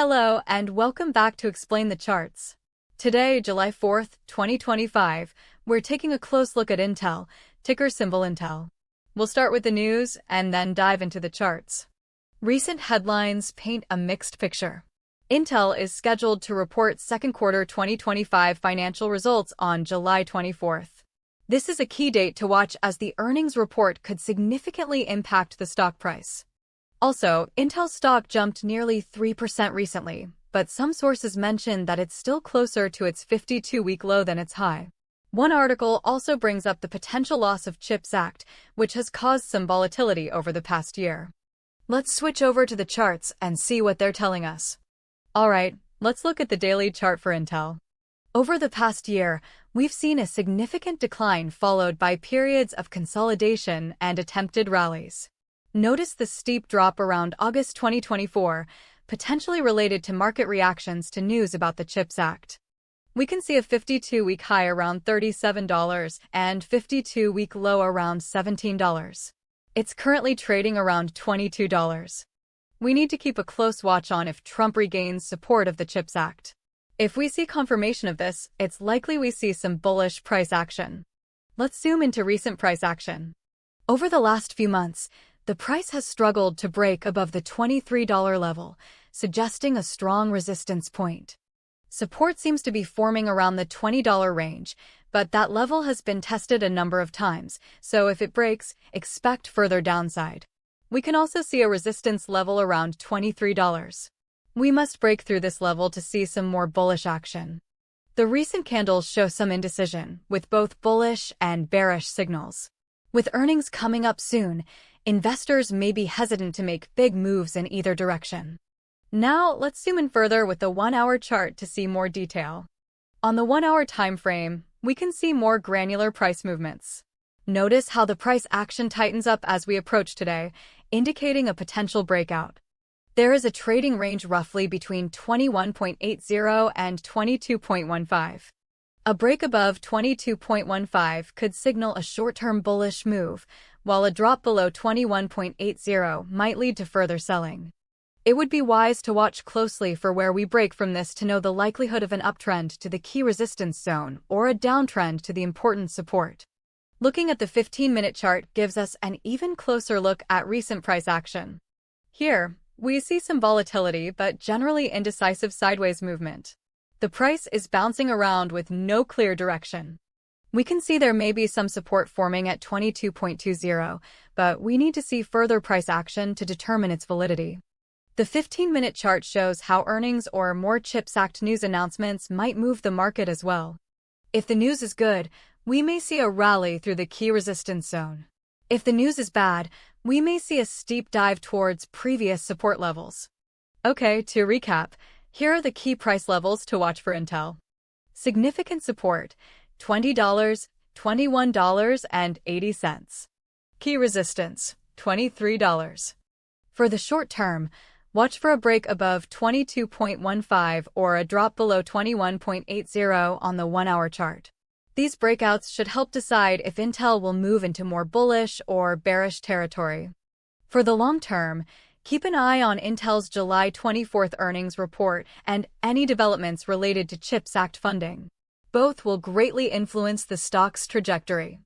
Hello and welcome back to Explain the Charts. Today, July 4th, 2025, we're taking a close look at Intel, ticker symbol Intel. We'll start with the news and then dive into the charts. Recent headlines paint a mixed picture. Intel is scheduled to report second quarter 2025 financial results on July 24th. This is a key date to watch as the earnings report could significantly impact the stock price. Also, Intel's stock jumped nearly 3% recently, but some sources mention that it's still closer to its 52-week low than its high. One article also brings up the potential loss of CHIPS Act, which has caused some volatility over the past year. Let's switch over to the charts and see what they're telling us. Alright, let's look at the daily chart for Intel. Over the past year, we've seen a significant decline followed by periods of consolidation and attempted rallies. Notice the steep drop around August 2024, potentially related to market reactions to news about the CHIPS Act. We can see a 52-week high around $37 and 52-week low around $17. It's currently trading around $22. We need to keep a close watch on if Trump regains support of the CHIPS Act. If we see confirmation of this, it's likely we see some bullish price action. Let's zoom into recent price action. Over the last few months, the price has struggled to break above the $23 level, suggesting a strong resistance point. Support seems to be forming around the $20 range, but that level has been tested a number of times, so if it breaks, expect further downside. We can also see a resistance level around $23. We must break through this level to see some more bullish action. The recent candles show some indecision, with both bullish and bearish signals. With earnings coming up soon, investors may be hesitant to make big moves in either direction. Now, let's zoom in further with the 1-hour chart to see more detail. On the 1-hour time frame, we can see more granular price movements. Notice how the price action tightens up as we approach today, indicating a potential breakout. There is a trading range roughly between 21.80 and 22.15. A break above 22.15 could signal a short-term bullish move, while a drop below 21.80 might lead to further selling. It would be wise to watch closely for where we break from this to know the likelihood of an uptrend to the key resistance zone or a downtrend to the important support. Looking at the 15-minute chart gives us an even closer look at recent price action. Here, we see some volatility but generally indecisive sideways movement. The price is bouncing around with no clear direction. We can see there may be some support forming at 22.20, but we need to see further price action to determine its validity. The 15-minute chart shows how earnings or more CHIPS Act news announcements might move the market as well. If the news is good, we may see a rally through the key resistance zone. If the news is bad, we may see a steep dive towards previous support levels. Okay, to recap, here are the key price levels to watch for Intel. Significant support, $20, $21.80. Key resistance, $23. For the short term, watch for a break above 22.15 or a drop below 21.80 on the 1-hour chart. These breakouts should help decide if Intel will move into more bullish or bearish territory. For the long term, keep an eye on Intel's July 24th earnings report and any developments related to CHIPS Act funding. Both will greatly influence the stock's trajectory.